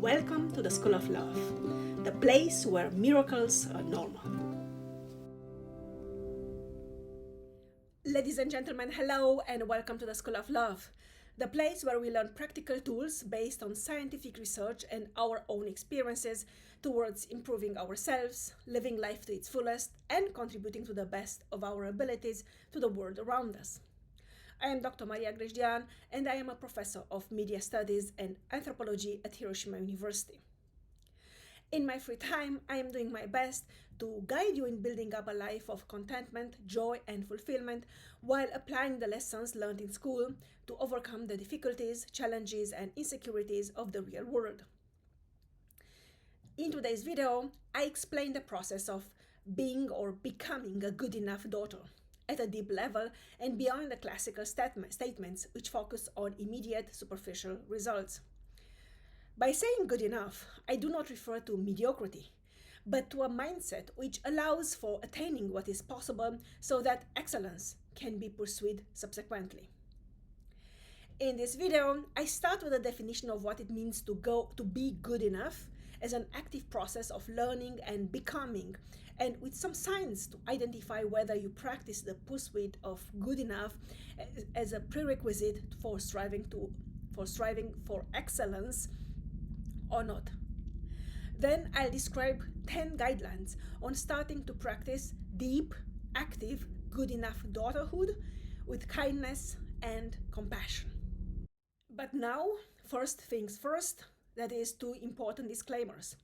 Welcome to the School of Love, the place where miracles are normal. Ladies and gentlemen, hello and welcome to the School of Love, the place where we learn practical tools based on scientific research and our own experiences towards improving ourselves, living life to its fullest, and contributing to the best of our abilities to the world around us. I am Dr. Grajdian, and I am a professor of media studies and anthropology at Hiroshima University. In my free time, I am doing my best to guide you in building up a life of contentment, joy, and fulfillment while applying the lessons learned in school to overcome the difficulties, challenges, and insecurities of the real world. In today's video, I explain the process of being or becoming a good enough daughter at a deep level and beyond the classical statements which focus on immediate superficial results. By saying good enough, I do not refer to mediocrity, but to a mindset which allows for attaining what is possible so that excellence can be pursued subsequently. In this video, I start with a definition of what it means to be good enough as an active process of learning and becoming, and with some signs to identify whether you practice the pursuit of good enough as a prerequisite for striving for excellence or not. Then I'll describe 10 guidelines on starting to practice deep, active, good enough daughterhood with kindness and compassion. But now, first things first, that is two important disclaimers.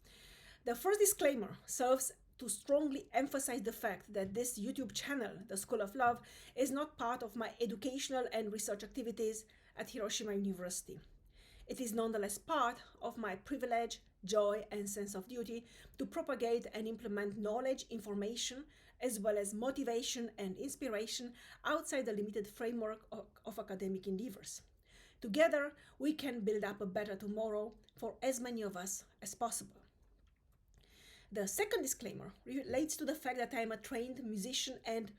The first disclaimer serves to strongly emphasize the fact that this YouTube channel, The School of Love, is not part of my educational and research activities at Hiroshima University. It is nonetheless part of my privilege, joy, and sense of duty to propagate and implement knowledge, information, as well as motivation and inspiration outside the limited framework of academic endeavors. Together, we can build up a better tomorrow for as many of us as possible. The second disclaimer relates to the fact that I am a trained musician and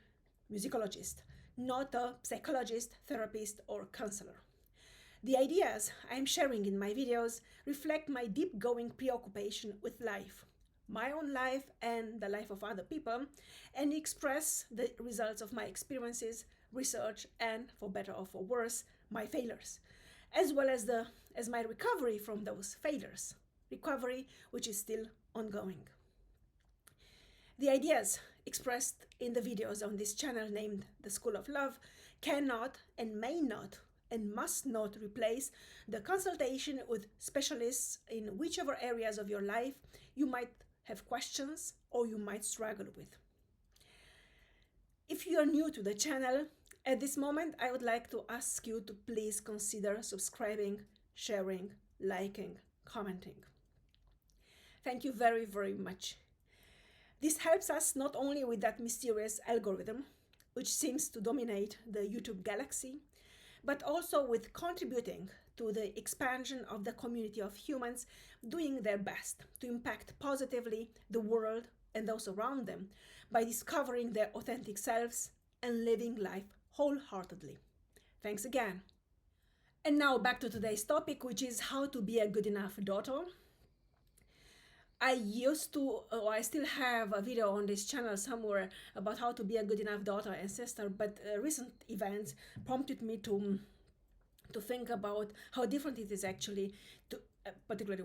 musicologist, not a psychologist, therapist, or counselor. The ideas I am sharing in my videos reflect my deep-going preoccupation with life, my own life and the life of other people, and express the results of my experiences, research, and, for better or for worse, my failures, as well as my recovery from those failures, recovery which is still ongoing. The ideas expressed in the videos on this channel named The School of Love cannot and may not and must not replace the consultation with specialists in whichever areas of your life you might have questions or you might struggle with. If you are new to the channel, at this moment I would like to ask you to please consider subscribing, sharing, liking, commenting. Thank you very, very much. This helps us not only with that mysterious algorithm, which seems to dominate the YouTube galaxy, but also with contributing to the expansion of the community of humans doing their best to impact positively the world and those around them by discovering their authentic selves and living life wholeheartedly. Thanks again. And now back to today's topic, which is how to be a good enough daughter. I still have a video on this channel somewhere about how to be a good enough daughter and sister, but recent events prompted me to think about how different it is actually, particularly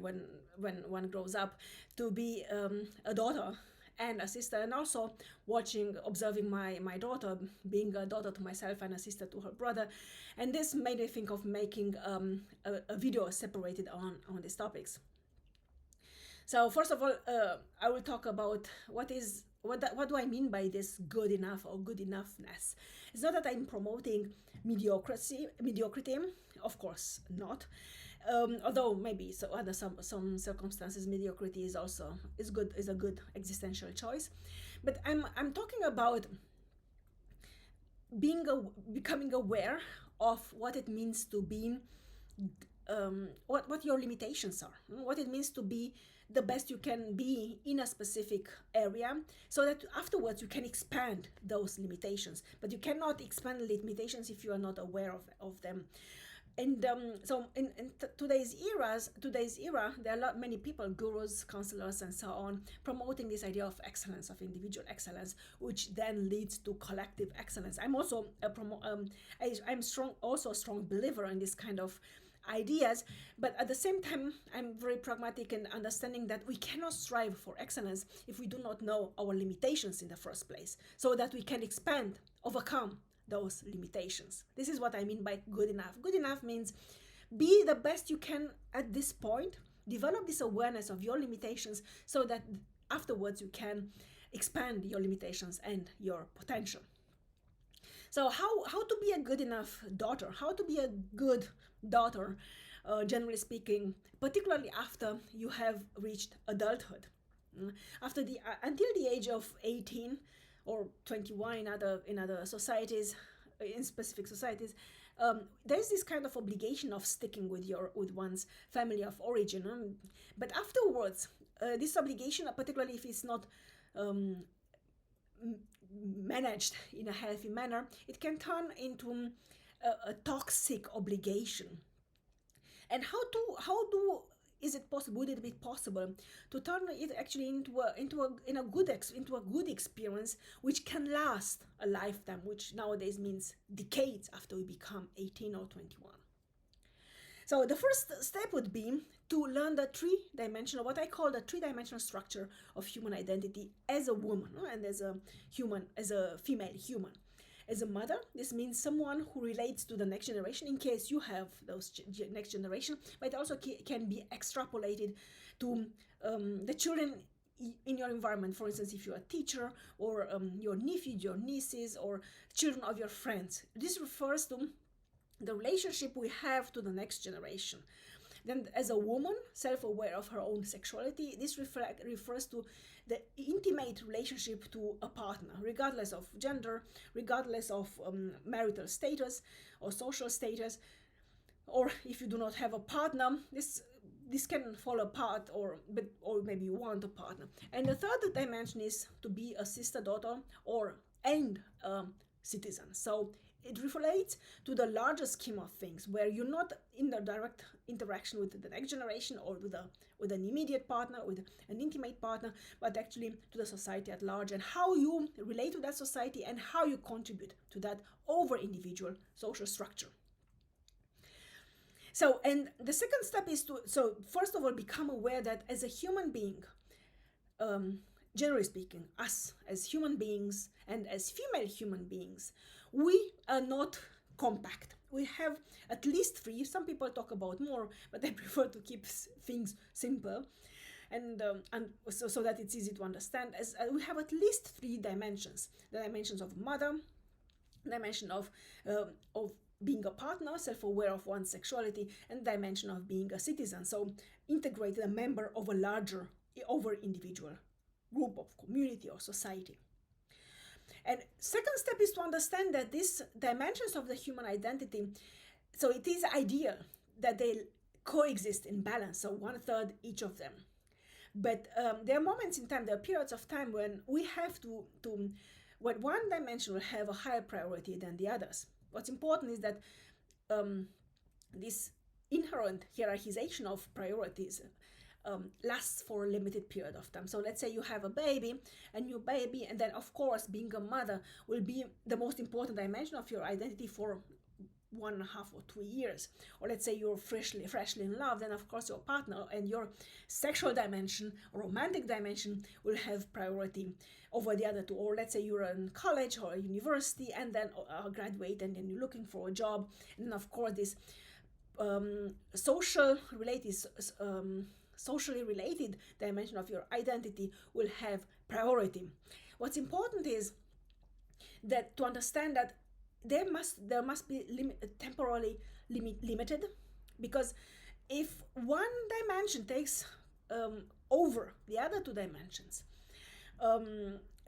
when one grows up, to be a daughter and a sister, and also observing my daughter being a daughter to myself and a sister to her brother. And this made me think of making a video separated on these topics. So first of all, I will talk about what do I mean by this good enough or good enoughness. It's not that I'm promoting mediocrity, of course not. Although maybe under some circumstances mediocrity is a good existential choice. But I'm talking about becoming aware of what it means to be what your limitations are, what it means to be the best you can be in a specific area, so that afterwards you can expand those limitations. But you cannot expand limitations if you are not aware of them. And so in today's era, there are many people, gurus, counselors, and so on, promoting this idea of excellence, of individual excellence, which then leads to collective excellence. I'm also also a strong believer in this kind of ideas, but at the same time, I'm very pragmatic in understanding that we cannot strive for excellence if we do not know our limitations in the first place, so that we can expand, overcome those limitations. This is what I mean by good enough. Good enough means be the best you can at this point, develop this awareness of your limitations so that afterwards you can expand your limitations and your potential. So how to be a good enough daughter, how to be a good daughter, generally speaking, particularly after you have reached adulthood. After until the age of 18 or 21 in other societies, in specific societies, there's this kind of obligation of sticking with one's family of origin. But afterwards, this obligation, particularly if it's not managed in a healthy manner, it can turn into a toxic obligation. And is it possible? Would it be possible to turn it actually into a good experience, which can last a lifetime, which nowadays means decades after we become 18 or 21? So the first step would be to learn what I call the three-dimensional structure of human identity as a woman, and as a female human. As a mother, this means someone who relates to the next generation, in case you have those next generation, but it also can be extrapolated to the children in your environment. For instance, if you're a teacher, or your nephews, your nieces, or children of your friends. This refers to the relationship we have to the next generation. Then, as a woman, self-aware of her own sexuality, this refers to the intimate relationship to a partner, regardless of gender, regardless of marital status or social status, or if you do not have a partner, this can fall apart, or maybe you want a partner. And the third dimension is to be a sister, daughter, and a citizen. So it relates to the larger scheme of things, where you're not in the direct interaction with the next generation, or with an immediate partner, with an intimate partner, but actually to the society at large, and how you relate to that society and how you contribute to that over individual social structure. So, and the second step is to first of all become aware that as a human being, generally speaking, us as human beings and as female human beings, we are not compact. We have at least three. Some people talk about more, but I prefer to keep things simple, and so that it's easy to understand. As we have at least three dimensions: the dimensions of mother, dimension of being a partner, self-aware of one's sexuality, and dimension of being a citizen. So integrated, a member of a larger, over individual group of community or society. And second step is to understand that these dimensions of the human identity, so it is ideal that they coexist in balance, so 1/3 each of them. But there are moments in time, there are periods of time when we have when one dimension will have a higher priority than the others. What's important is that this inherent hierarchization of priorities lasts for a limited period of time. So let's say you have a baby, and then of course being a mother will be the most important dimension of your identity for 1.5 or 2 years. Or let's say you're freshly in love, then of course your partner and your sexual dimension, romantic dimension, will have priority over the other two. Or let's say you're in college or university, and then graduate, and then you're looking for a job, and then of course this socially related dimension of your identity will have priority. What's important is that to understand that there must be temporarily limited, because if one dimension takes over the other two dimensions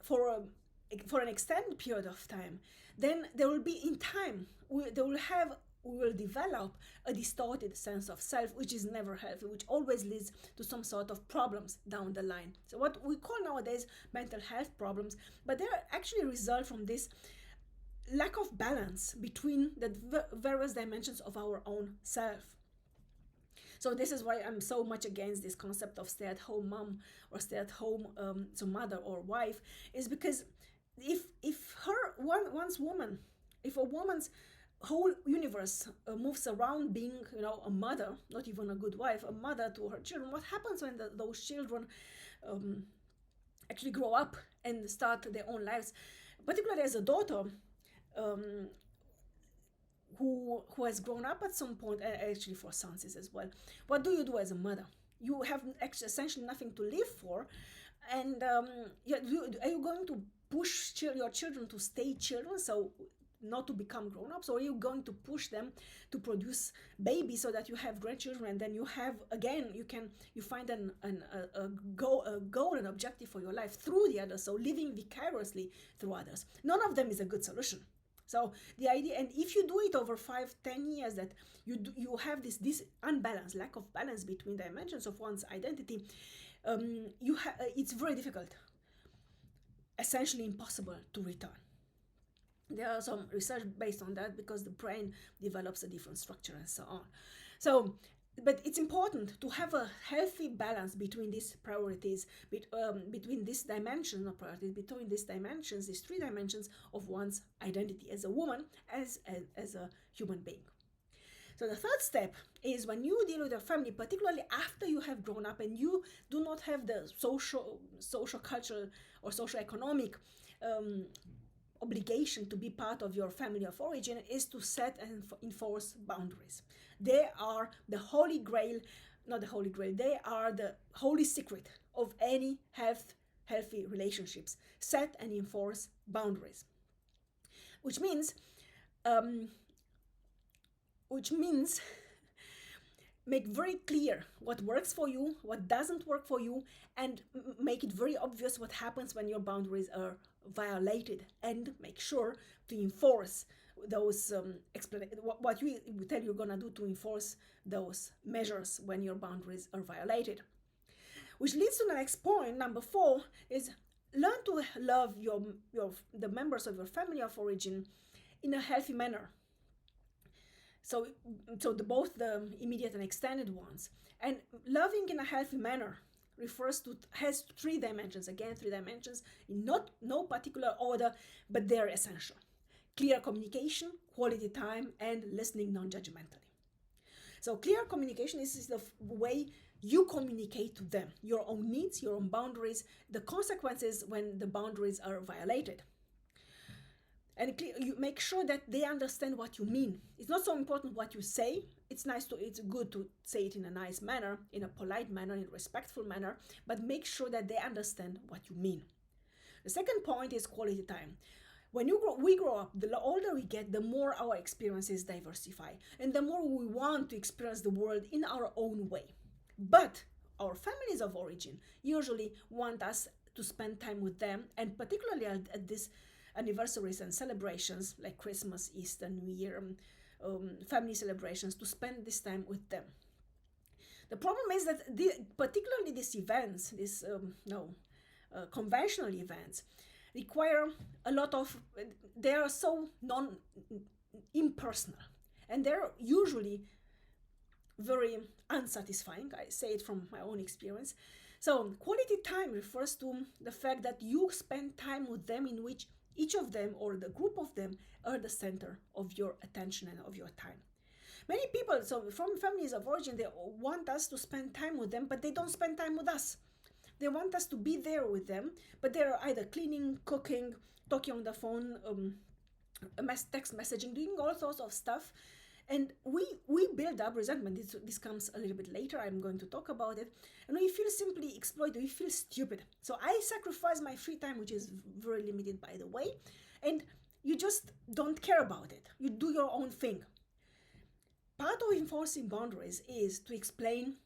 for an extended period of time, then there will be in time we will develop a distorted sense of self, which is never healthy, which always leads to some sort of problems down the line. So what we call nowadays mental health problems, but they actually result from this lack of balance between the various dimensions of our own self. So this is why I'm so much against this concept of stay-at-home mom or stay-at-home so mother or wife, is because if one's woman, if a woman's whole universe moves around being, a mother, not even a good wife, a mother to her children, what happens when those children um, actually grow up and start their own lives, particularly as a daughter, um, who has grown up at some point, actually for sons as well. What do you do as a mother? You have actually essentially nothing to live for, and are you going to push your children to stay children, so not to become grown-ups, or are you going to push them to produce babies so that you have grandchildren, and then you have, again, you find a goal and objective for your life through the others, so living vicariously through others. None of them is a good solution. So the idea, and if you do it over 5-10 years, that you have this unbalance, lack of balance between dimensions of one's identity, it's very difficult, essentially impossible to return. There are some research based on that, because the brain develops a different structure and so on. So, but it's important to have a healthy balance between these priorities, between these dimensions of priorities, between these dimensions, these three dimensions of one's identity as a woman, as a human being. So the third step is, when you deal with your family, particularly after you have grown up and you do not have the social, cultural, or socio-economic obligation to be part of your family of origin, is to set and enforce boundaries. They are the holy grail, not the holy grail, they are the holy secret of any healthy relationships. Set and enforce boundaries. Which means make very clear what works for you, what doesn't work for you, and make it very obvious what happens when your boundaries are violated, and make sure to enforce those what you tell you're gonna do to enforce those measures when your boundaries are violated. Which leads to the next point, number 4, is learn to love the members of your family of origin in a healthy manner. So both the immediate and extended ones. And loving in a healthy manner has 3 dimensions. Again, 3 dimensions in no particular order, but they're essential. Clear communication, quality time, and listening non-judgmentally. So clear communication is the way you communicate to them your own needs, your own boundaries, the consequences when the boundaries are violated. And you make sure that they understand what you mean. It's not so important what you say. It's good to say it in a nice manner, in a polite manner, in a respectful manner, but make sure that they understand what you mean. The second point is quality time. When we grow up, the older we get, the more our experiences diversify, and the more we want to experience the world in our own way. But our families of origin usually want us to spend time with them, and particularly at this anniversaries and celebrations like Christmas, Easter, New Year, family celebrations, to spend this time with them. The problem is that particularly these events, these conventional events, require a lot of, they are so impersonal, and they're usually very unsatisfying. I say it from my own experience. So quality time refers to the fact that you spend time with them in which each of them or the group of them are the center of your attention and of your time. Many people, so from families of origin, they want us to spend time with them, but they don't spend time with us. They want us to be there with them, but they're either cleaning, cooking, talking on the phone, text messaging, doing all sorts of stuff. And we build up resentment. This comes a little bit later. I'm going to talk about it. And we feel simply exploited. We feel stupid. So I sacrifice my free time, which is very limited, by the way, and you just don't care about it. You do your own thing. Part of enforcing boundaries is to explain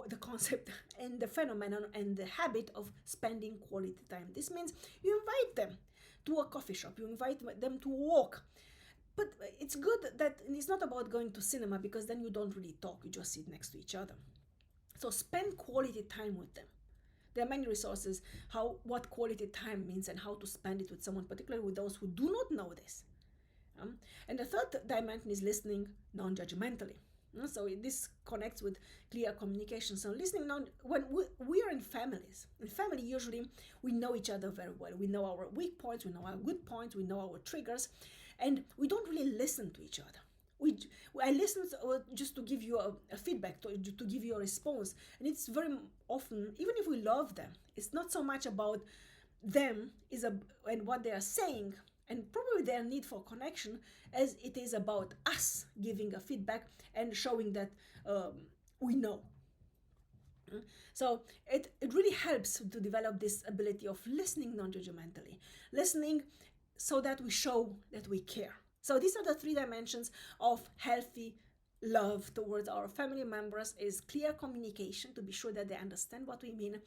the concept and the phenomenon and the habit of spending quality time. This means you invite them to a coffee shop. You invite them to walk. But it's good that it's not about going to cinema, because then you don't really talk, you just sit next to each other. So spend quality time with them. There are many resources what quality time means and how to spend it with someone, particularly with those who do not know this. And the third dimension is listening non-judgmentally. So this connects with clear communication. So listening when we are in families. In family, usually we know each other very well. We know our weak points, we know our good points, we know our triggers, and we don't really listen to each other. I listen just to give you a feedback, to give you a response, and it's very often, even if we love them, it's not so much about them and what they are saying and probably their need for connection as it is about us giving a feedback and showing that we know. So it really helps to develop this ability of listening non-judgmentally, listening so that we show that we care. So these are the three dimensions of healthy love towards our family members: is clear communication to be sure that they understand what we mean,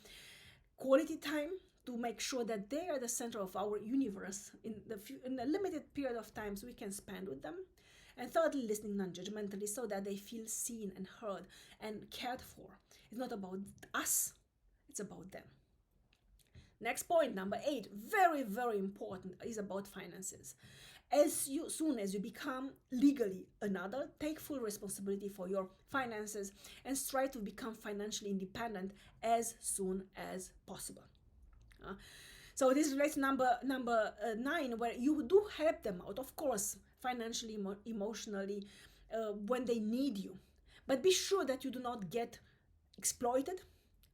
quality time to make sure that they are the center of our universe in the limited period of times we can spend with them, and thirdly, listening non-judgmentally so that they feel seen and heard and cared for. It's not about us, it's about them. Next point, number 8, very, very important, is about finances. As soon as you become legally an adult, take full responsibility for your finances and strive to become financially independent as soon as possible. So this relates to number 9, where you do help them out, of course, financially, emotionally, when they need you. But be sure that you do not get exploited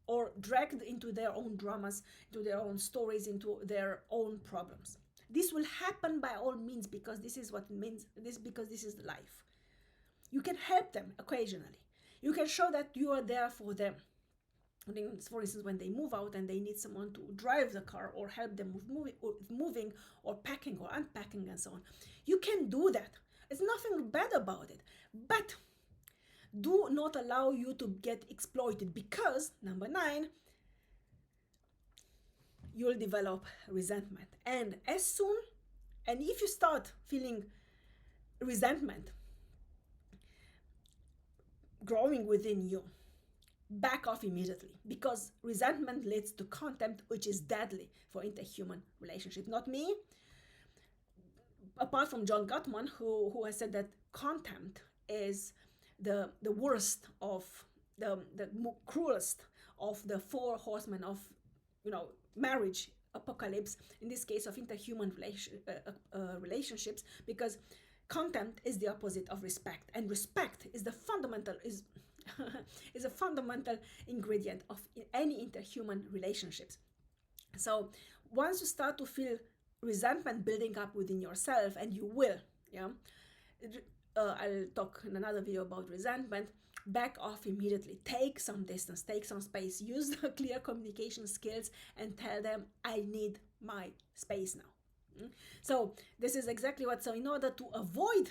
or dragged into their own dramas, into their own stories, into their own problems. This will happen by all means because this is what it means, because this is life. You can help them occasionally. You can show that you are there for them. For instance, when they move out and they need someone to drive the car or help them with moving or packing or unpacking and so on. You can do that. There's nothing bad about it. But do not allow you to get exploited, because number 9, you'll develop resentment. And if you start feeling resentment growing within you, back off immediately, because resentment leads to contempt, which is deadly for interhuman relationships. Not me, apart from John Gottman, who has said that contempt is the worst of the cruelest of the 4 horsemen of marriage apocalypse, in this case of interhuman relationships, because contempt is the opposite of respect, and respect is the fundamental is a fundamental ingredient of any interhuman relationships. So once you start to feel resentment building up within yourself, and you will, I'll talk in another video about resentment, back off immediately. Take some distance, take some space, use the clear communication skills and tell them, I need my space now. So this is exactly so in order to avoid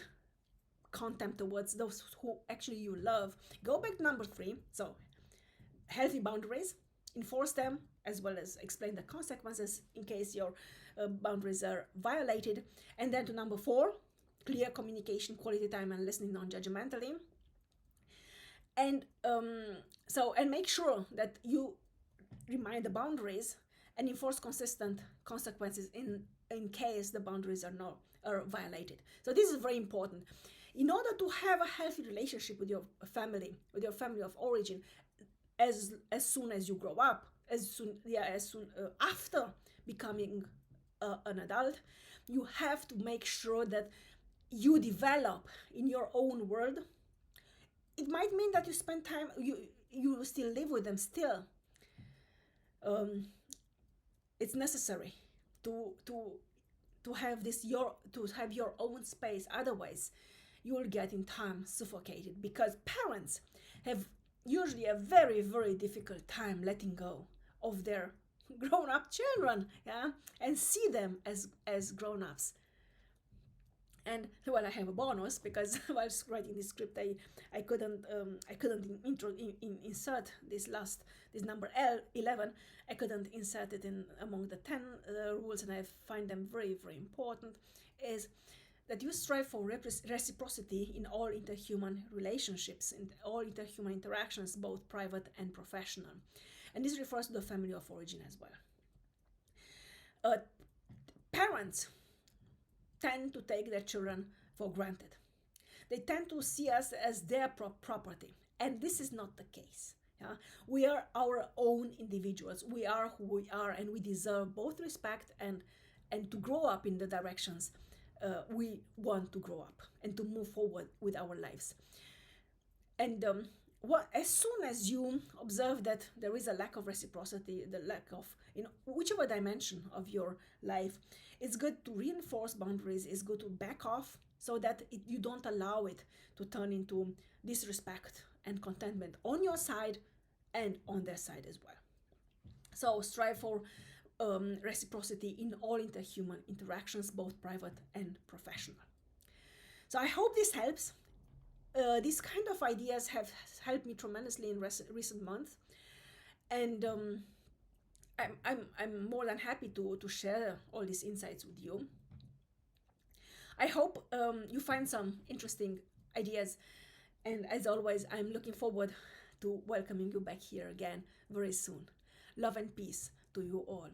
contempt towards those who actually you love, go back to number 3. So healthy boundaries, enforce them, as well as explain the consequences in case your boundaries are violated. And then to number 4, clear communication, quality time, and listening non-judgmentally. And and make sure that you remind the boundaries and enforce consistent consequences in case the boundaries are violated. So this is very important. In order to have a healthy relationship with your family of origin, as soon as you grow up, as soon after becoming an adult, you have to make sure that you develop in your own world. It might mean that you spend time, you still live with them still. It's necessary to have your own space. Otherwise, you will get in time suffocated, because parents have usually a very, very difficult time letting go of their grown-up children, and see them as grown-ups. And well, I have a bonus, because while writing this script, I couldn't insert this number 11. I couldn't insert it in among the 10 rules, and I find them very, very important. Is that you strive for reciprocity in all interhuman relationships, in all interhuman interactions, both private and professional. And this refers to the family of origin as well. Parents tend to take their children for granted. They tend to see us as their property, and this is not the case. Yeah? We are our own individuals. We are who we are, and we deserve both respect and to grow up in the directions we want to grow up and to move forward with our lives. And as soon as you observe that there is a lack of reciprocity, the lack of, in whichever dimension of your life, it's good to reinforce boundaries, it's good to back off so that you don't allow it to turn into disrespect and contentment on your side and on their side as well. So strive for reciprocity in all interhuman interactions, both private and professional. So I hope this helps. These kind of ideas have helped me tremendously in recent months, and I'm more than happy to share all these insights with you. I hope you find some interesting ideas, and as always, I'm looking forward to welcoming you back here again very soon. Love and peace to you all.